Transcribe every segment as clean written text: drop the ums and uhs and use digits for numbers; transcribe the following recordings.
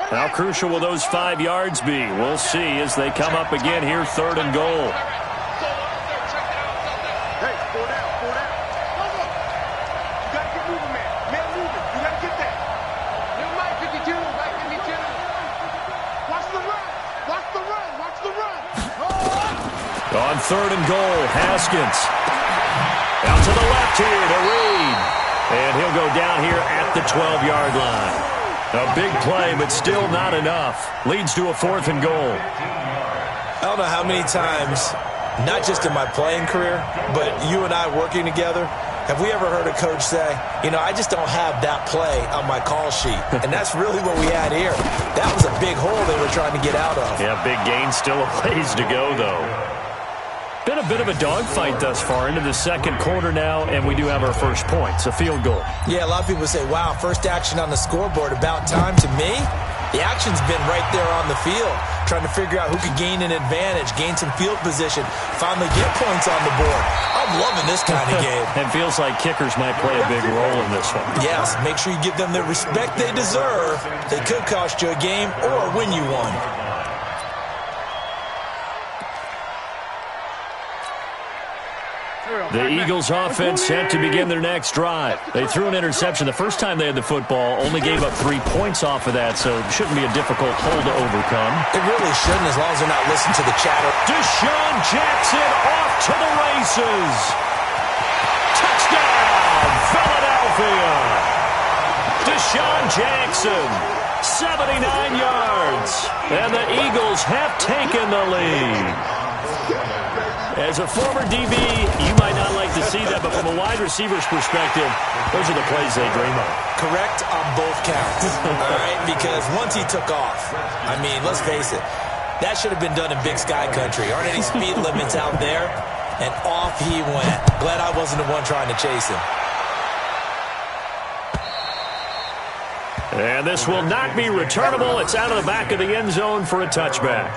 How crucial will those 5 yards be? We'll see as they come up again here, 3rd and goal. On 3rd and goal, Haskins. Out to the left here to Reed. And he'll go down here at the 12-yard line. A big play, but still not enough. Leads to a 4th and goal. I don't know how many times, not just in my playing career, but you and I working together, have we ever heard a coach say, you know, I just don't have that play on my call sheet. And that's really what we had here. That was a big hole they were trying to get out of. Yeah, big gain, still a ways to go, though. Been a bit of a dogfight thus far into the 2nd quarter now, and we do have our first points, a field goal. Yeah, a lot of people say, wow, first action on the scoreboard, about time. To me, the action's been right there on the field, trying to figure out who could gain an advantage, gain some field position, finally get points on the board. I'm loving this kind of game. It feels like kickers might play a big role in this one. Yes, make sure you give them the respect they deserve. They could cost you a game or win you one. The Eagles offense set to begin their next drive. They threw an interception the first time they had the football, only gave up 3 points off of that, so it shouldn't be a difficult hole to overcome. It really shouldn't, as long as they're not listening to the chatter. Deshaun Jackson off to the races. Touchdown, Philadelphia. Deshaun Jackson, 79 yards, and the Eagles have taken the lead. As a former DB, you might not like to see that, but from a wide receiver's perspective, those are the plays they dream of. Correct on both counts, all right? Because once he took off, I mean, let's face it, that should have been done in Big Sky Country. Aren't any speed limits out there? And off he went. Glad I wasn't the one trying to chase him. And this will not be returnable. It's out of the back of the end zone for a touchback.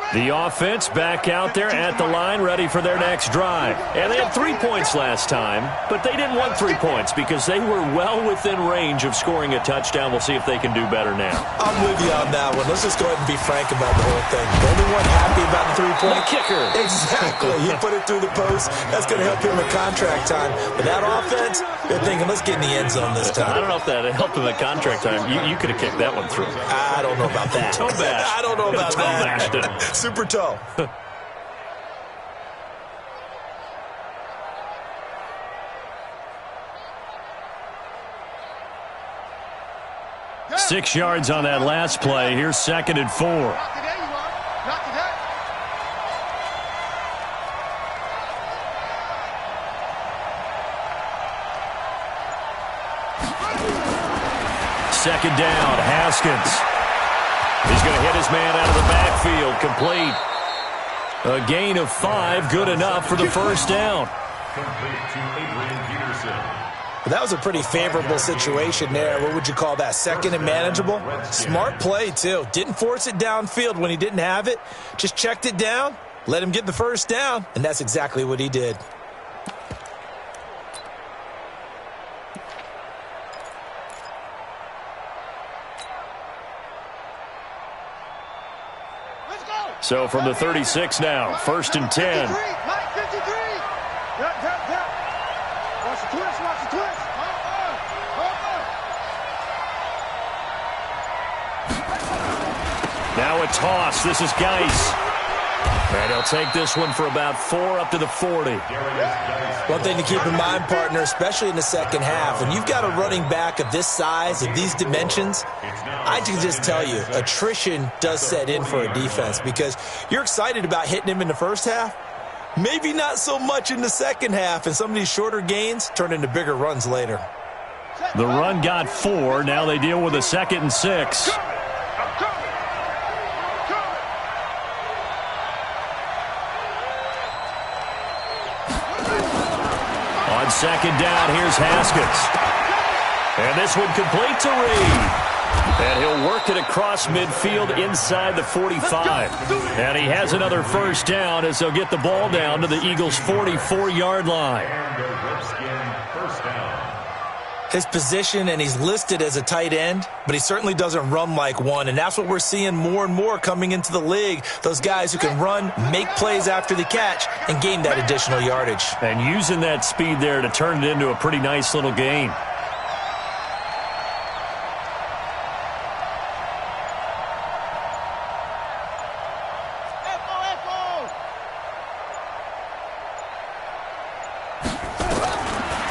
The offense back out there at the line, ready for their next drive. And they had 3 points last time, but they didn't want 3 points because they were well within range of scoring a touchdown. We'll see if they can do better now. I'm with you on that one. Let's just go ahead and be frank about the whole thing. The only one happy about the 3-point kicker. Exactly. He put it through the post. That's going to help him at contract time. But that offense, they're thinking, let's get in the end zone this time. I don't know if that helped him at contract time. You could have kicked that one through. I don't know about that. Toe bash. I don't know about Toe that. bashed it. Super toe. 6 yards on that last play. Here's 2nd and 4. Second down, Haskins. He's going to hit his man out of the backfield, complete. A gain of 5, good enough for the first down. That was a pretty favorable situation there. What would you call that? 2nd and manageable? Smart play, too. Didn't force it downfield when he didn't have it. Just checked it down, let him get the first down, and that's exactly what he did. So from the 36 now, 1st and 10. Now a toss. This is Geis. And he'll take this one for about 4 up to the 40. One thing to keep in mind, partner, especially in the second half, when you've got a running back of this size, of these dimensions, I can just tell you, attrition does set in for a defense because you're excited about hitting him in the first half. Maybe not so much in the second half, and some of these shorter gains turn into bigger runs later. The run got 4. Now they deal with a 2nd and 6. On 2nd down, here's Haskins. And this one complete to Reed. And he'll work it across midfield inside the 45. And he has another first down as they'll get the ball down to the Eagles' 44-yard line. His position, and he's listed as a tight end, but he certainly doesn't run like one, and that's what we're seeing more and more coming into the league. Those guys who can run, make plays after the catch, and gain that additional yardage. And using that speed there to turn it into a pretty nice little gain.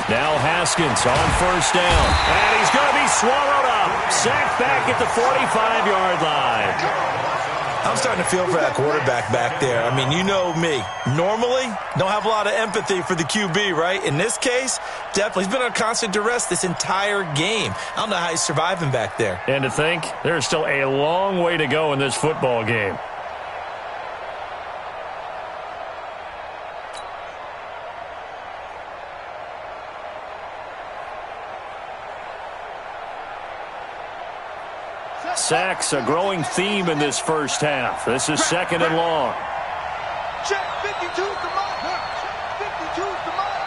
Now Haskins on first down. And he's going to be swallowed up. Sacked back at the 45-yard line. I'm starting to feel for that quarterback back there. I mean, you know me. Normally, don't have a lot of empathy for the QB, right? In this case, definitely. He's been on constant duress this entire game. I don't know how he's surviving back there. And to think, there's still a long way to go in this football game. Sacks, a growing theme in this first half. This is second and long. Check, 52's the mark. 52's the mark.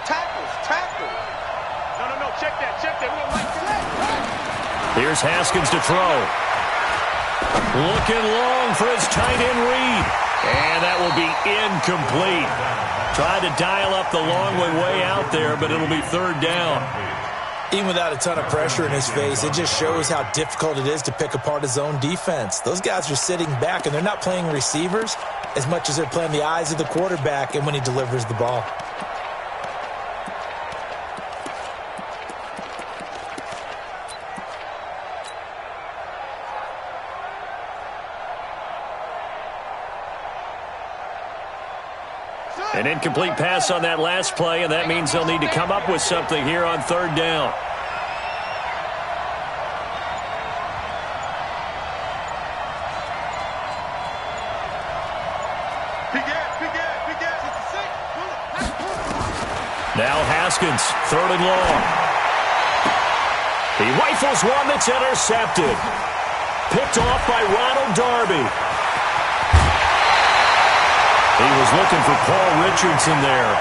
Tackles. No, check that. We don't like that. Here's Haskins to throw. Looking long for his tight end read. And that will be incomplete. Tried to dial up the long way out there, but it'll be third down. Even without a ton of pressure in his face, it just shows how difficult it is to pick apart his own defense. Those guys are sitting back, and they're not playing receivers as much as they're playing the eyes of the quarterback and when he delivers the ball. An incomplete pass on that last play, and that means they'll need to come up with something here on third down. Now Haskins, third and long. He rifles one that's intercepted. Picked off by Ronald Darby. He was looking for Paul Richardson there.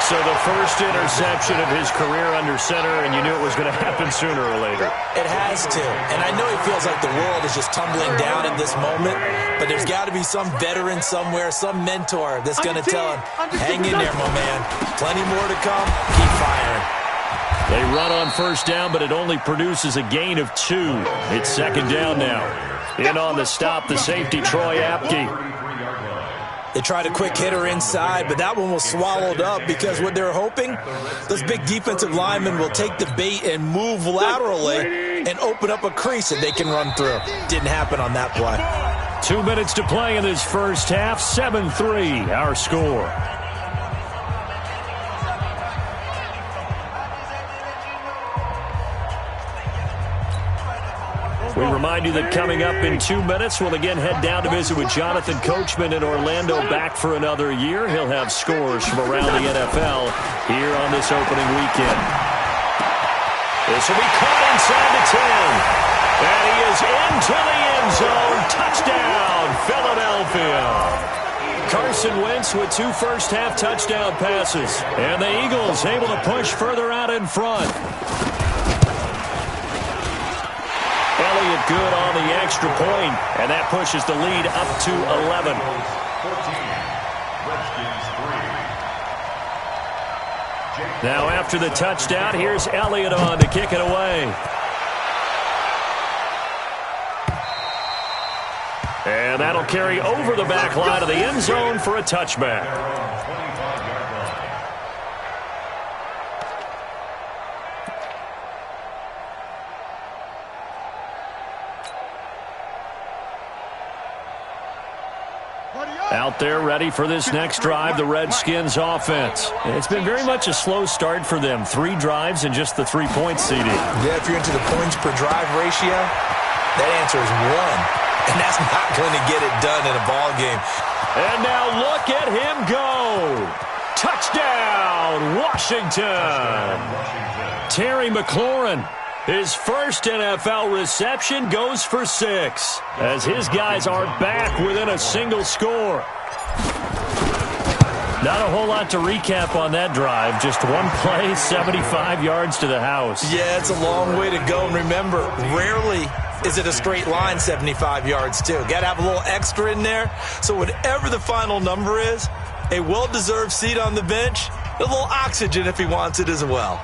So the first interception of his career under center, and you knew it was going to happen sooner or later. It has to. And I know he feels like the world is just tumbling down at this moment, but there's got to be some veteran somewhere, some mentor that's going to tell him, hang in there, my man. Plenty more to come. Keep firing. They run on first down, but it only produces a gain of 2. It's second down now. In on the stop, the safety, Troy Apke. They tried a quick hitter inside, but that one was swallowed up because what they're hoping, those big defensive linemen will take the bait and move laterally and open up a crease that they can run through. Didn't happen on that play. 2 minutes to play in this first half. 7-3, our score. We remind you that coming up in 2 minutes, we'll again head down to visit with Jonathan Coachman in Orlando, back for another year. He'll have scores from around the NFL here on this opening weekend. This will be caught inside the 10. And he is into the end zone. Touchdown, Philadelphia. Carson Wentz with 2 first-half touchdown passes. And the Eagles able to push further out in front. Elliott good on the extra point, and that pushes the lead up to 11. Now after the touchdown, here's Elliott on to kick it away. And that'll carry over the back line of the end zone for a touchback. Out there ready for this next drive, the Redskins offense. It's been very much a slow start for them. 3 drives and just the 3-point CD. Yeah, if you're into the points per drive ratio, that answer is 1. And that's not going to get it done in a ball game. And now look at him go. Touchdown, Washington. Terry McLaurin His first NFL reception goes for 6, as his guys are back within a single score. Not a whole lot to recap on that drive. Just one play, 75 yards to the house. Yeah, it's a long way to go. And remember, rarely is it a straight line 75 yards, too. Got to have a little extra in there. So whatever the final number is, a well-deserved seat on the bench, a little oxygen if he wants it as well.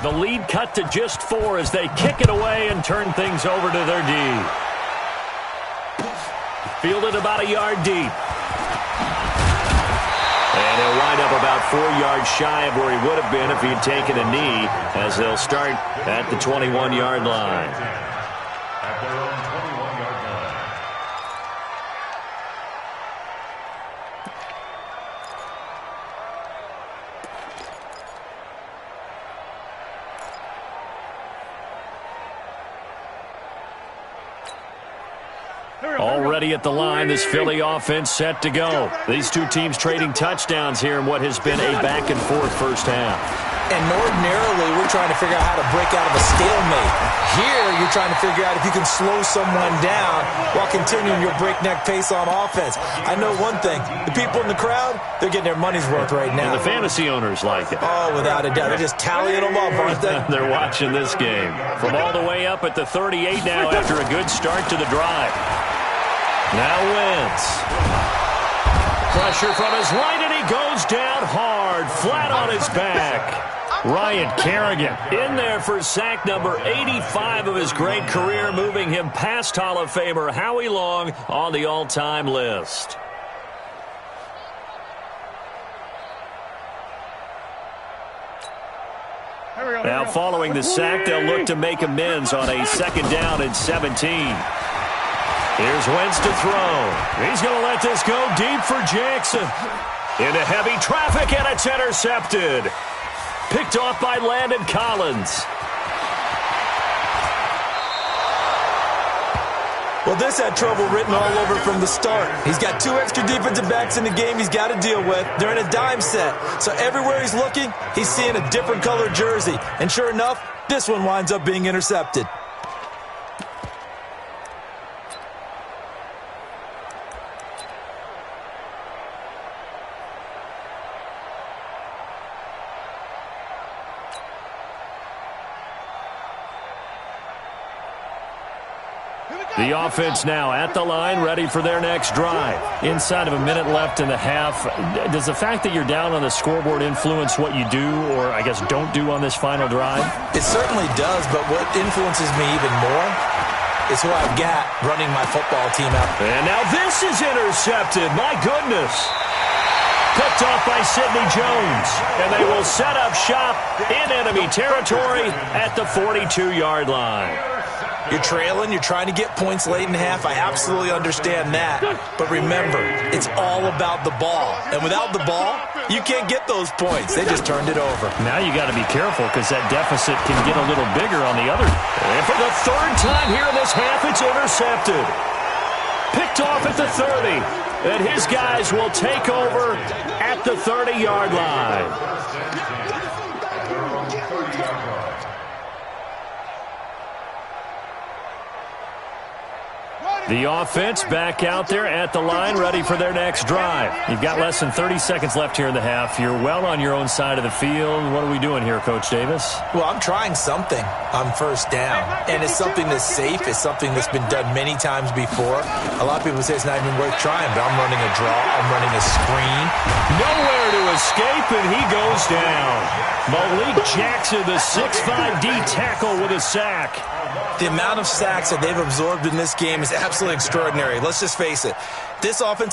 The lead cut to just 4 as they kick it away and turn things over to their D. Fielded about a yard deep. And he'll wind up about 4 yards shy of where he would have been if he had taken a knee, as they'll start at the 21-yard line. At their own 21-yard line. Already at the line, this Philly offense set to go. These two teams trading touchdowns here in what has been a back-and-forth first half. And ordinarily, we're trying to figure out how to break out of a stalemate. Here, you're trying to figure out if you can slow someone down while continuing your breakneck pace on offense. I know one thing. The people in the crowd, they're getting their money's worth right now. And the fantasy owners like it. Oh, without a doubt. They're just tallying them up, aren't they? They're watching this game. From all the way up at the 38 now after a good start to the drive. Now Wentz. Pressure from his right, and he goes down hard, flat on his back. Ryan Kerrigan in there for sack number 85 of his great career, moving him past Hall of Famer Howie Long on the all-time list. Now following the sack, they'll look to make amends on a 2nd down and 17. Here's Wentz to throw. He's going to let this go deep for Jackson. Into heavy traffic, and it's intercepted. Picked off by Landon Collins. Well, this had trouble written all over from the start. He's got 2 extra defensive backs in the game he's got to deal with. They're in a dime set. So everywhere he's looking, he's seeing a different color jersey. And sure enough, this one winds up being intercepted. The offense now at the line, ready for their next drive. Inside of a minute left in the half, does the fact that you're down on the scoreboard influence what you do, or I guess don't do on this final drive? It certainly does, but what influences me even more is who I've got running my football team out. And now this is intercepted. My goodness. Picked off by Sidney Jones. And they will set up shop in enemy territory at the 42-yard line. You're trailing, you're trying to get points late in half. I absolutely understand that. But remember, it's all about the ball. And without the ball, you can't get those points. They just turned it over. Now you got to be careful because that deficit can get a little bigger on the other. And for the 3rd time here in this half, it's intercepted. Picked off at the 30. And his guys will take over at the 30-yard line. The offense back out there at the line, ready for their next drive. You've got less than 30 seconds left here in the half. You're well on your own side of the field. What are we doing here, Coach Davis? Well, I'm trying something on 1st down. And it's something that's safe. It's something that's been done many times before. A lot of people say it's not even worth trying, but I'm running a draw. I'm running a screen. Nowhere to escape, and he goes down. Malik Jackson, the 6'5" D tackle with a sack. The amount of sacks that they've absorbed in this game is absolutely extraordinary. Let's just face it. This offense